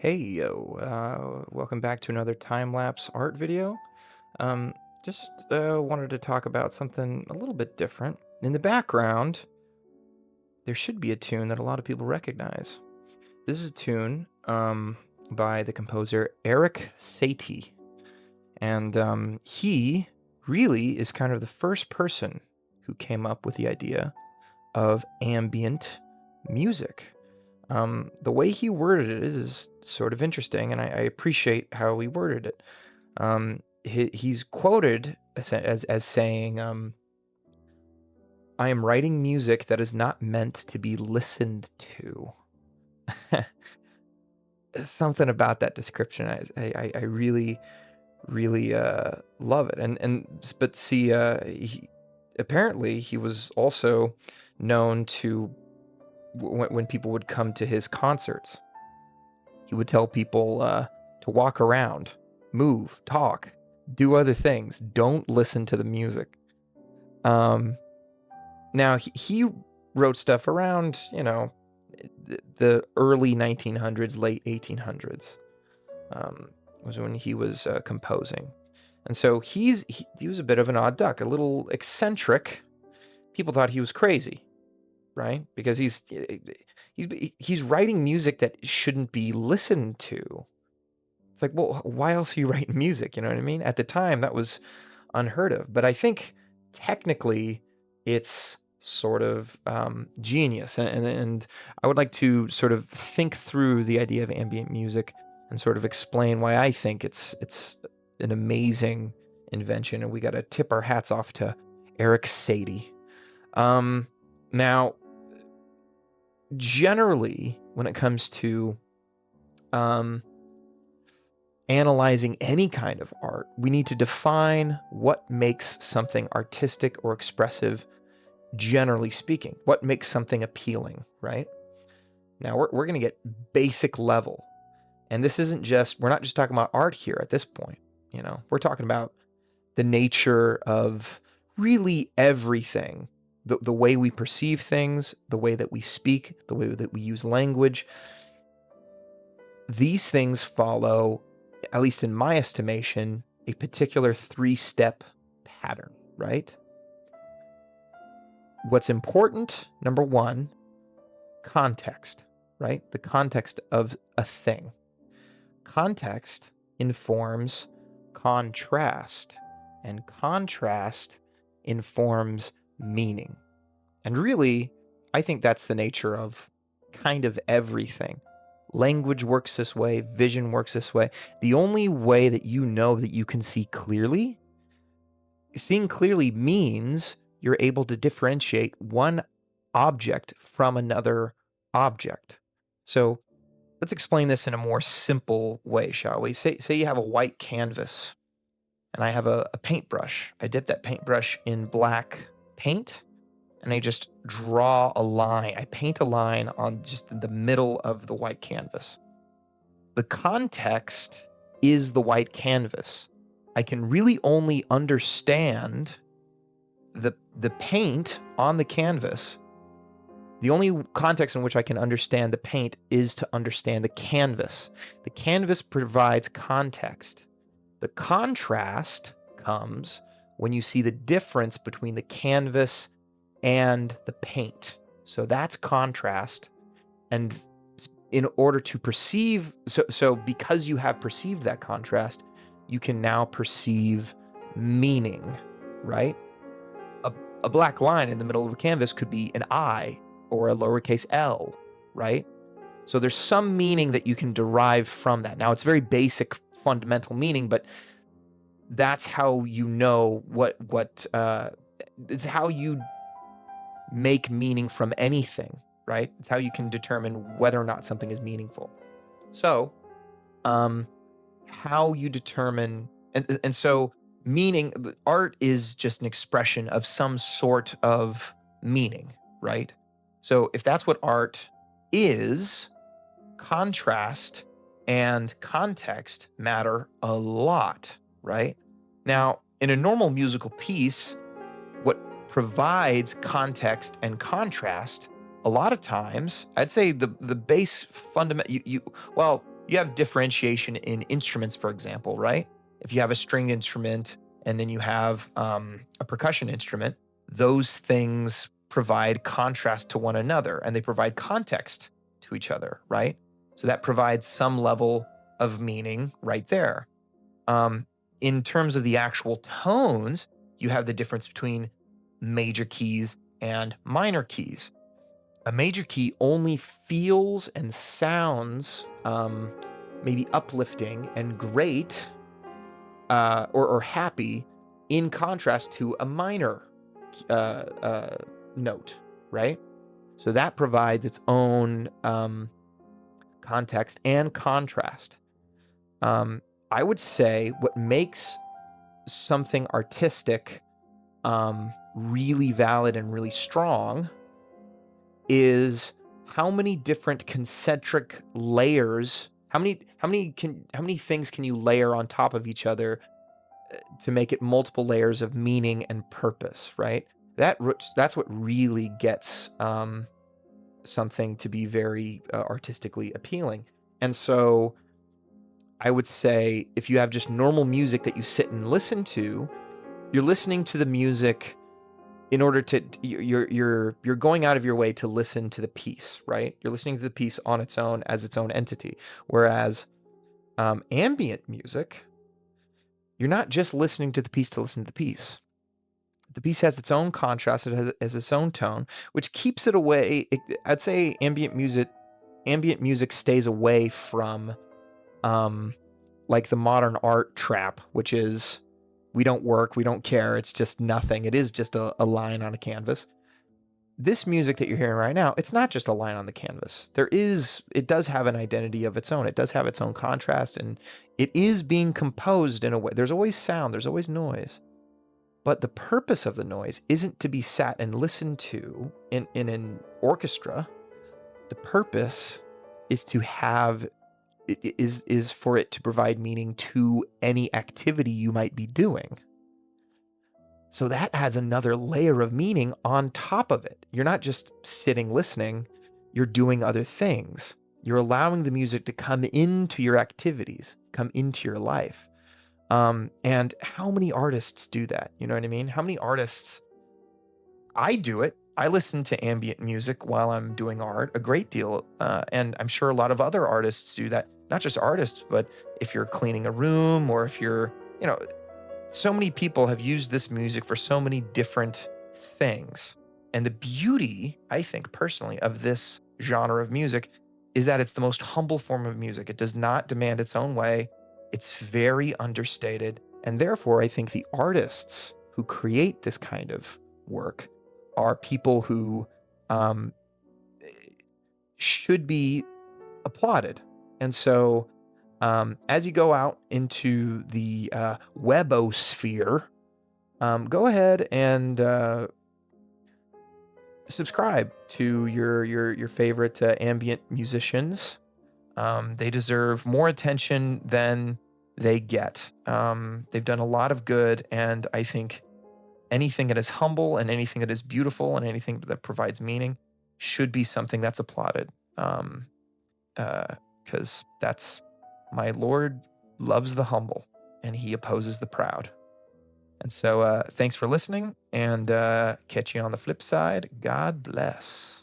Hey yo, welcome back to another time-lapse art video. Um, just wanted to talk about something a little bit different. In the background, there should be a tune that a lot of people recognize. This is a tune by the composer Eric Satie, and he really is kind of the first person who came up with the idea of ambient music. The way he worded it is sort of interesting, and I appreciate how he worded it. He's quoted as saying, "I am writing music that is not meant to be listened to." Something about that description, I really really love it. But see, apparently he was also known to when people would come to his concerts. He would tell people to walk around, move, talk, do other things. Don't listen to the music. Um, Now, he wrote stuff around, the early 1900s, late 1800s, was when he was composing. And so he was a bit of an odd duck, a little eccentric. People thought he was crazy, right? Because he's writing music that shouldn't be listened to. It's like, well, why else are you writing music? You know what I mean? At the time, that was unheard of. But I think technically, it's sort of genius, and I would like to sort of think through the idea of ambient music and sort of explain why I think it's an amazing invention, and we got to tip our hats off to Eric Satie. Now, generally, when it comes to um, analyzing any kind of art, we need to define what makes something artistic or expressive, generally speaking. What makes something appealing, right? Now, we're going to get basic level. And this isn't just, we're not just talking about art here at this point. We're talking about the nature of really everything. The way we perceive things, the way that we speak, the way that we use language. These things follow, at least in my estimation, a particular three-step pattern, right? What's important, number one, context, right? The context of a thing. Context informs contrast, and contrast informs meaning. And really, I think that's the nature of kind of everything. Language works this way, vision works this way. The only way that you know that you can see clearly, seeing clearly means you're able to differentiate one object from another object. So let's explain this in a more simple way, shall we? Say you have a white canvas and I have a paintbrush. I dip that paintbrush in black paint and I just draw a line. I paint a line on just the middle of the white canvas. The context is the white canvas. I can really only understand the paint on the canvas. The only context in which I can understand the paint is to understand the canvas. The canvas provides context. The contrast comes when you see the difference between the canvas and the paint. So that's contrast. And in order to perceive, so because you have perceived that contrast, you can now perceive meaning, right? A black line in the middle of a canvas could be an I or a lowercase l, right? So there's some meaning that you can derive from that. Now, it's very basic, fundamental meaning, but that's how you know it's how you make meaning from anything, right? It's how you can determine whether or not something is meaningful. So, how you determine, and so meaning, art is just an expression of some sort of meaning, right? So if that's what art is, contrast and context matter a lot, right? Now, in a normal musical piece, what provides context and contrast, a lot of times, I'd say the base fundament, well, you have differentiation in instruments, for example, right? If you have a stringed instrument and then you have a percussion instrument, those things provide contrast to one another and they provide context to each other, right? So that provides some level of meaning right there. Um, in terms of the actual tones, you have the difference between major keys and minor keys. A major key only feels and sounds maybe uplifting and great or happy in contrast to a minor uh, uh, note, right? So that provides its own context and contrast. Um, I would say what makes something artistic really valid and really strong is how many different concentric layers, how many things can you layer on top of each other to make it multiple layers of meaning and purpose, right? That's what really gets something to be very artistically appealing. And so I would say if you have just normal music that you sit and listen to, you're listening to the music in order to you're going out of your way to listen to the piece, right? You're listening to the piece on its own as its own entity. Whereas ambient music, you're not just listening to the piece to listen to the piece. The piece has its own contrast, it has its own tone, which keeps it away. I'd say ambient music stays away from um, like the modern art trap, which is we don't work, we don't care, it's just nothing. It is just a line on a canvas. This music that you're hearing right now, it's not just a line on the canvas. It does have an identity of its own. It does have its own contrast, and it is being composed in a way. There's always sound, there's always noise. But the purpose of the noise isn't to be sat and listened to in an orchestra. The purpose is to have is for it to provide meaning to any activity you might be doing. So that adds another layer of meaning on top of it. You're not just sitting listening, you're doing other things. You're allowing the music to come into your activities, come into your life. And how many artists do that? You know what I mean? How many artists? I do it. I listen to ambient music while I'm doing art a great deal. And I'm sure a lot of other artists do that. Not just artists, but if you're cleaning a room or if you're, you know, so many people have used this music for so many different things. And the beauty, I think personally, of this genre of music is that it's the most humble form of music. It does not demand its own way. It's very understated. And therefore, I think the artists who create this kind of work are people who um, should be applauded. And so, as you go out into the webosphere, go ahead and subscribe to your favorite ambient musicians. They deserve more attention than they get. They've done a lot of good, and I think anything that is humble and anything that is beautiful and anything that provides meaning should be something that's applauded. Because that's my Lord loves the humble and he opposes the proud. And so thanks for listening, and catch you on the flip side. God bless.